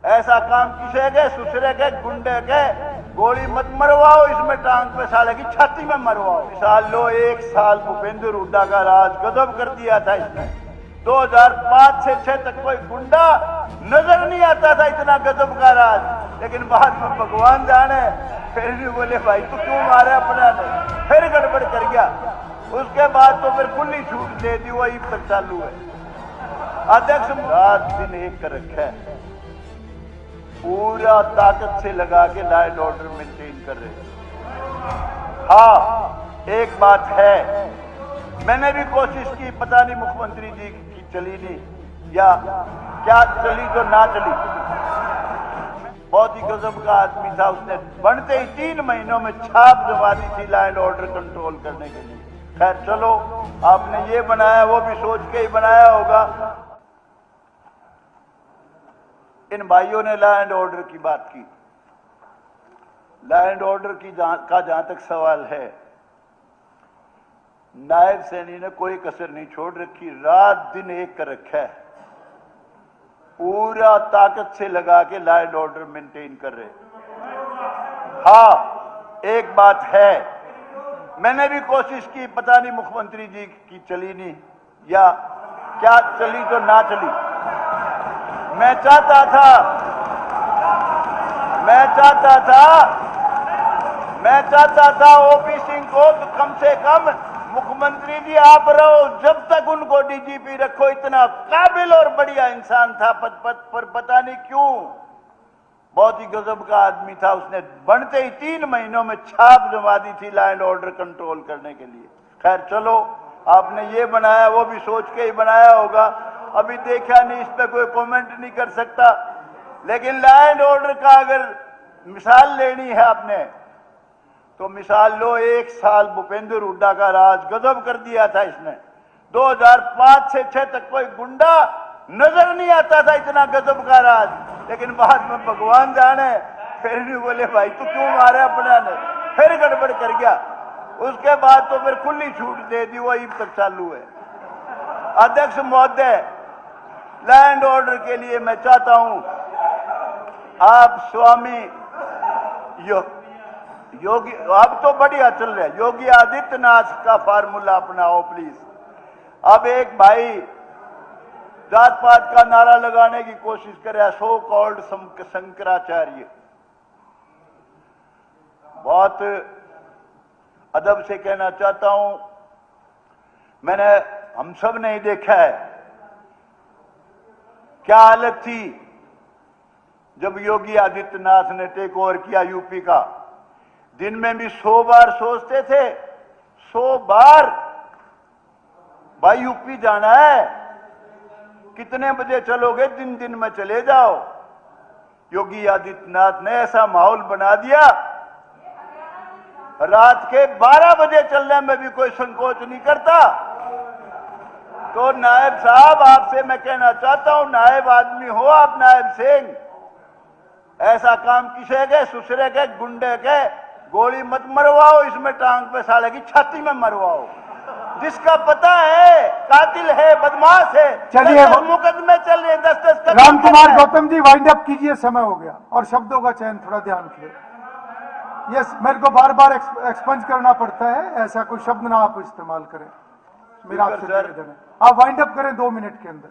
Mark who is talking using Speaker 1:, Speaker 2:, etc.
Speaker 1: ऐसा काम किसे के, सुसरे के, गुंडे के गोली मत मरवाओ, इसमें टांग पे साले की छाती में मरवाओ। मिसाल लो, 1 साल भूपेंद्र हुड्डा का राज गजब कर दिया था इसने। 2005 से 6 तक कोई गुंडा नजर नहीं आता था, इतना गजब का राज। लेकिन बाद में भगवान जाने फिर भी बोले भाई तू क्यों मारे अपना ने, फिर गड़बड़ कर गया। उसके बाद तो फिर खुली छूट दे दी, वही तक चालू है। अध्यक्ष रात दिन एक कर रखा है, पूरा ताकत से लगा के लॉ एंड ऑर्डर मेंटेन कर रहे हैं। हाँ, एक बात है, मैंने भी कोशिश की, पता नहीं मुख्यमंत्री जी की चली नहीं या क्या चली तो ना चली। बहुत ही गजब का आदमी था, उसने बनते ही 3 महीनों में छाप जमा दी थी लॉ एंड ऑर्डर कंट्रोल करने के लिए। खैर चलो, आपने ये बनाया वो भी सोच के ही बनाया होगा। इन भाइयों ने लॉ एंड ऑर्डर की बात की। लॉ एंड ऑर्डर की जहां तक सवाल है, नायब सैनी ने कोई कसर नहीं छोड़ रखी, रात दिन एक कर रखा है, पूरा ताकत से लगा के लॉ एंड ऑर्डर मेंटेन कर रहे। हाँ, एक बात है, मैंने भी कोशिश की, पता नहीं मुख्यमंत्री जी की चली नहीं या क्या चली तो ना चली। मैं चाहता था ओपी सिंह को तो कम से कम मुख्यमंत्री जी आप रहो, जब तक उनको डीजीपी रखो, इतना काबिल और बढ़िया इंसान था पद पर, पता नहीं क्यों। बहुत ही गजब का आदमी था, उसने बनते ही 3 महीनों में छाप जमा दी थी लॉ एंड ऑर्डर कंट्रोल करने के लिए। खैर चलो, आपने ये बनाया वो भी सोच के ही बनाया होगा। अभी देखा नहीं, इस पर कोई कमेंट नहीं कर सकता। लेकिन लॉ एंड ऑर्डर का अगर मिसाल लेनी है आपने, तो मिसाल लो, 1 साल भूपेंद्र हुड्डा का राज गजब कर दिया था इसने। 2005 से 6 तक कोई गुंडा नजर नहीं आता था, इतना गजब का राज। लेकिन बाद में भगवान जाने फिर भी बोले भाई तू क्यों मारे अपना ने, फिर गड़बड़ कर गया। उसके बाद तो फिर खुली छूट दे दी, वही तक चालू है। अध्यक्ष महोदय, लॉ एंड ऑर्डर के लिए मैं चाहता हूं आप स्वामी योगी, अब तो बढ़िया चल रहा है, योगी आदित्यनाथ का फार्मूला अपनाओ प्लीज। अब एक भाई जात पात का नारा लगाने की कोशिश करे, सो कॉल्ड शंकराचार्य, बहुत अदब से कहना चाहता हूं, हम सब ने ही देखा है क्या हालत थी जब योगी आदित्यनाथ ने टेक ओवर किया यूपी का। दिन में भी 100 बार सोचते थे, 100 बार भाई यूपी जाना है, कितने बजे चलोगे, दिन में चले जाओ। योगी आदित्यनाथ ने ऐसा माहौल बना दिया, रात के 12 बजे चलने में भी कोई संकोच नहीं करता। तो नायब साहब, आपसे मैं कहना चाहता हूं, नायब आदमी हो आप, नायब सिंह, ऐसा काम किसे के, सुसरे के, गुंडे के गोली मत मरवाओ, इसमें टांग पे साले की छाती में मरवाओ। जिसका पता है कातिल है, बदमाश है,
Speaker 2: चलिए
Speaker 1: मुकदमे चल रहे 10-10
Speaker 2: राम कुमार गौतम जी वाइंड अप कीजिए, समय हो गया, और शब्दों का चयन थोड़ा ध्यान कीजिए। यस, मेरे को बार बार एक्सपंज करना पड़ता है, ऐसा कोई शब्द ना आप इस्तेमाल करें, मेरा आपसे निवेदन है। आप वाइंड अप करें 2 मिनट के अंदर।